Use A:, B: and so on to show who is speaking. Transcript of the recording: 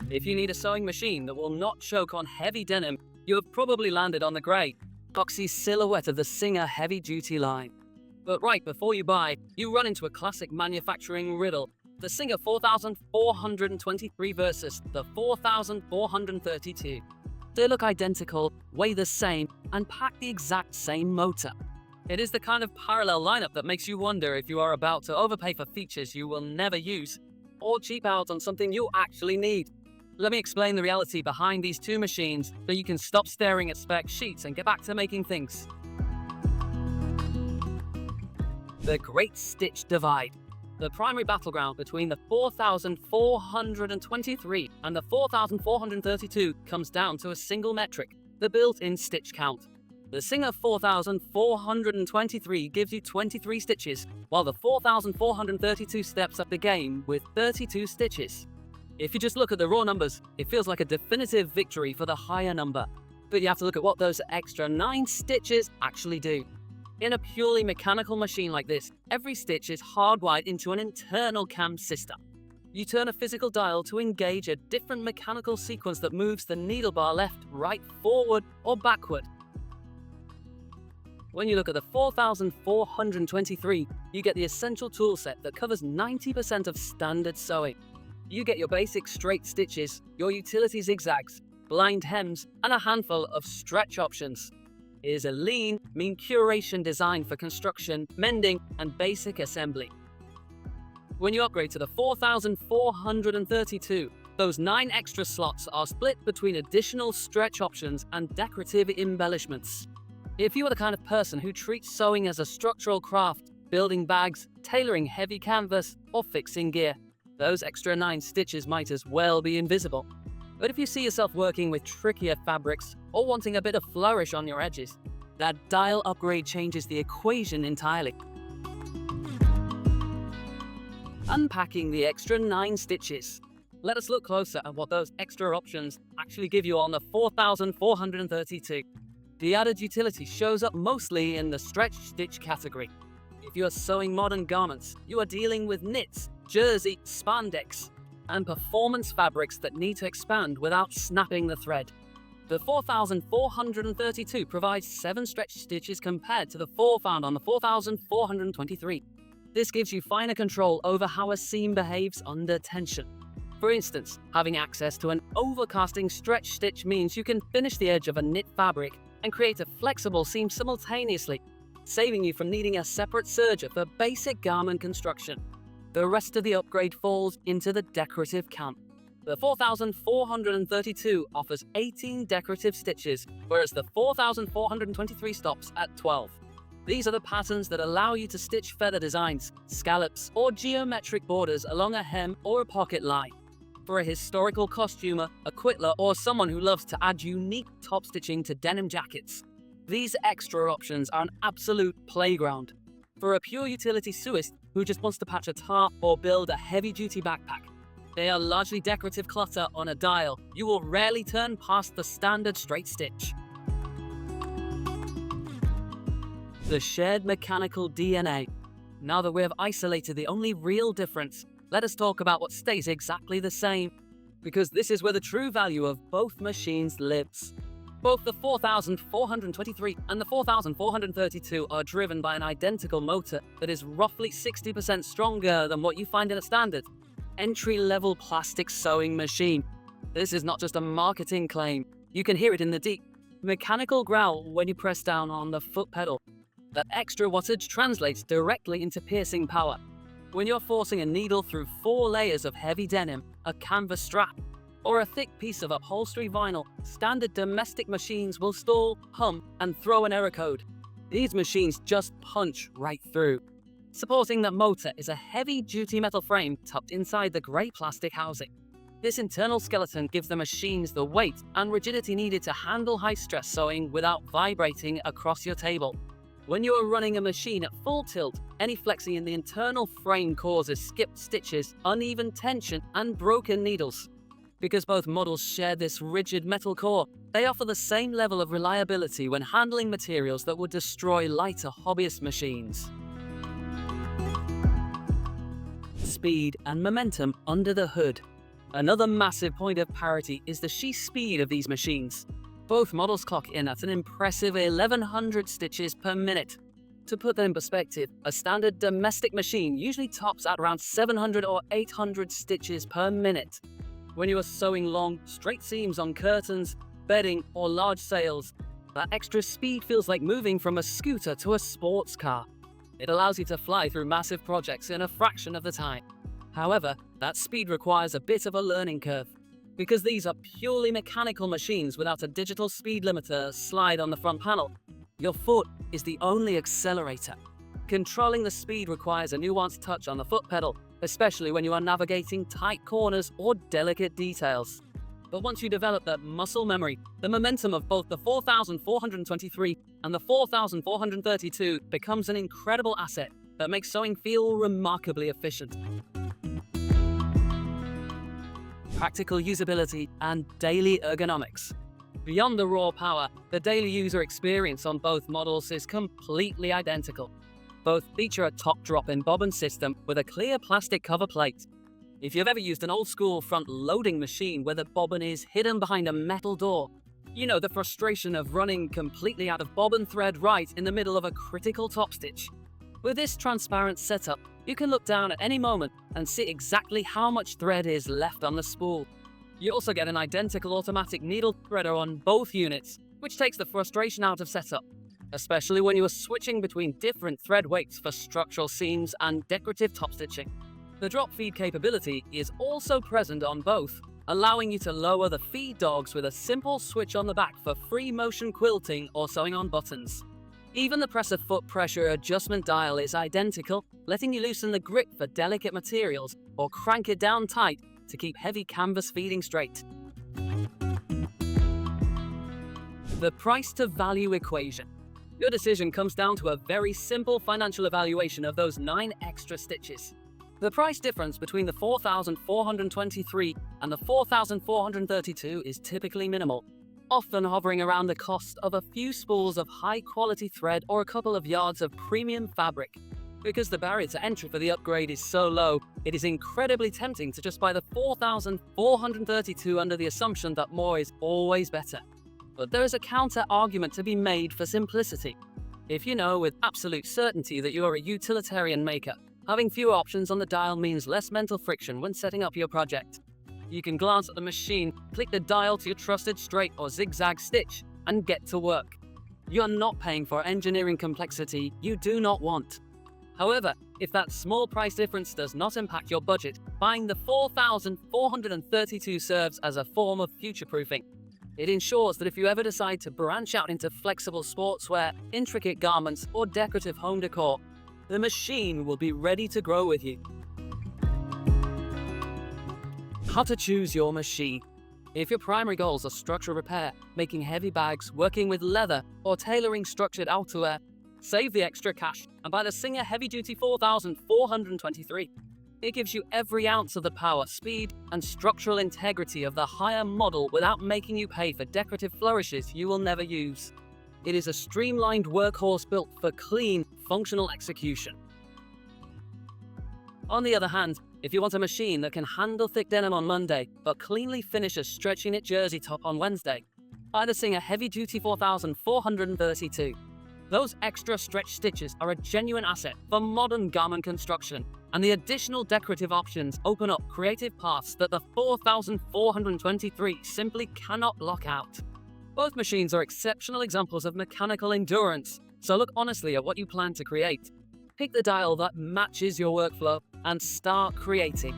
A: If you need a sewing machine that will not choke on heavy denim, you have probably landed on the grey, boxy silhouette of the Singer heavy-duty line. But right before you buy, you run into a classic manufacturing riddle: the Singer 4423 versus the 4432. They look identical, weigh the same, and pack the exact same motor. It is the kind of parallel lineup that makes you wonder if you are about to overpay for features you will never use, or cheap out on something you actually need. Let me explain the reality behind these two machines so you can stop staring at spec sheets and get back to making things. The Great Stitch Divide. The primary battleground between the 4423 and the 4432 comes down to a single metric: the built-in stitch count. The Singer 4423 gives you 23 stitches, while the 4432 steps up the game with 32 stitches. If you just look at the raw numbers, it feels like a definitive victory for the higher number. But you have to look at what those extra 9 stitches actually do. In a purely mechanical machine like this, every stitch is hardwired into an internal cam system. You turn a physical dial to engage a different mechanical sequence that moves the needle bar left, right, forward, or backward. When you look at the 4423, you get the essential toolset that covers 90% of standard sewing. You get your basic straight stitches, your utility zigzags, blind hems, and a handful of stretch options. It is a lean, mean curation design for construction, mending, and basic assembly. When you upgrade to the 4432, those 9 extra slots are split between additional stretch options and decorative embellishments. If you are the kind of person who treats sewing as a structural craft, building bags, tailoring heavy canvas, or fixing gear, those extra 9 stitches might as well be invisible. But if you see yourself working with trickier fabrics or wanting a bit of flourish on your edges, that dial upgrade changes the equation entirely. Unpacking the extra 9 stitches. Let us look closer at what those extra options actually give you on the 4432. The added utility shows up mostly in the stretch stitch category. If you are sewing modern garments, you are dealing with knits, jersey, spandex, and performance fabrics that need to expand without snapping the thread. The 4432 provides 7 stretch stitches compared to the 4 found on the 4423. This gives you finer control over how a seam behaves under tension. For instance, having access to an overcasting stretch stitch means you can finish the edge of a knit fabric and create a flexible seam simultaneously, saving you from needing a separate serger for basic garment construction. The rest of the upgrade falls into the decorative camp. The 4432 offers 18 decorative stitches, whereas the 4423 stops at 12. These are the patterns that allow you to stitch feather designs, scallops, or geometric borders along a hem or a pocket line. For a historical costumer, a quittler, or someone who loves to add unique top stitching to denim jackets, these extra options are an absolute playground. For a pure utility sewist who just wants to patch a tarp or build a heavy-duty backpack, they are largely decorative clutter on a dial. You will rarely turn past the standard straight stitch. The shared mechanical DNA. Now that we have isolated the only real difference, let us talk about what stays exactly the same, because this is where the true value of both machines lives. Both the 4423 and the 4432 are driven by an identical motor that is roughly 60% stronger than what you find in a standard entry-level plastic sewing machine. This is not just a marketing claim. You can hear it in the deep mechanical growl when you press down on the foot pedal. That extra wattage translates directly into piercing power. When you're forcing a needle through 4 layers of heavy denim, a canvas strap, or a thick piece of upholstery vinyl, standard domestic machines will stall, hum, and throw an error code. These machines just punch right through. Supporting the motor is a heavy-duty metal frame tucked inside the grey plastic housing. This internal skeleton gives the machines the weight and rigidity needed to handle high-stress sewing without vibrating across your table. When you are running a machine at full tilt, any flexing in the internal frame causes skipped stitches, uneven tension, and broken needles. Because both models share this rigid metal core, they offer the same level of reliability when handling materials that would destroy lighter hobbyist machines. Speed and momentum under the hood. Another massive point of parity is the sheer speed of these machines. Both models clock in at an impressive 1100 stitches per minute. To put that in perspective, a standard domestic machine usually tops at around 700 or 800 stitches per minute. When you are sewing long, straight seams on curtains, bedding, or large sails, that extra speed feels like moving from a scooter to a sports car. It allows you to fly through massive projects in a fraction of the time. However, that speed requires a bit of a learning curve. Because these are purely mechanical machines without a digital speed limiter slide on the front panel, your foot is the only accelerator. Controlling the speed requires a nuanced touch on the foot pedal, especially when you are navigating tight corners or delicate details. But once you develop that muscle memory, the momentum of both the 4423 and the 4432 becomes an incredible asset that makes sewing feel remarkably efficient. Practical usability and daily ergonomics. Beyond the raw power, the daily user experience on both models is completely identical. Both feature a top drop-in bobbin system with a clear plastic cover plate. If you've ever used an old-school front-loading machine where the bobbin is hidden behind a metal door, you know the frustration of running completely out of bobbin thread right in the middle of a critical top stitch. With this transparent setup, you can look down at any moment and see exactly how much thread is left on the spool. You also get an identical automatic needle threader on both units, which takes the frustration out of setup, especially when you are switching between different thread weights for structural seams and decorative top stitching. The drop feed capability is also present on both, allowing you to lower the feed dogs with a simple switch on the back for free motion quilting or sewing on buttons. Even the presser foot pressure adjustment dial is identical, letting you loosen the grip for delicate materials or crank it down tight to keep heavy canvas feeding straight. The price to value equation. Your decision comes down to a very simple financial evaluation of those 9 extra stitches. The price difference between the 4423 and the 4432 is typically minimal, often hovering around the cost of a few spools of high-quality thread or a couple of yards of premium fabric. Because the barrier to entry for the upgrade is so low, it is incredibly tempting to just buy the 4432 under the assumption that more is always better. But there is a counter-argument to be made for simplicity. If you know with absolute certainty that you are a utilitarian maker, having fewer options on the dial means less mental friction when setting up your project. You can glance at the machine, click the dial to your trusted straight or zigzag stitch, and get to work. You're not paying for engineering complexity you do not want. However, if that small price difference does not impact your budget, buying the 4432 serves as a form of future-proofing. It ensures that if you ever decide to branch out into flexible sportswear, intricate garments, or decorative home decor, the machine will be ready to grow with you. How to choose your machine. If your primary goals are structural repair, making heavy bags, working with leather, or tailoring structured outerwear, save the extra cash and buy the Singer Heavy Duty 4423. It gives you every ounce of the power, speed, and structural integrity of the higher model without making you pay for decorative flourishes you will never use. It is a streamlined workhorse built for clean, functional execution. On the other hand, if you want a machine that can handle thick denim on Monday, but cleanly finish a stretchy knit jersey top on Wednesday, buy the Singer Heavy Duty 4432. Those extra stretch stitches are a genuine asset for modern garment construction, and the additional decorative options open up creative paths that the 4423 simply cannot block out. Both machines are exceptional examples of mechanical endurance, so look honestly at what you plan to create. Pick the dial that matches your workflow and start creating.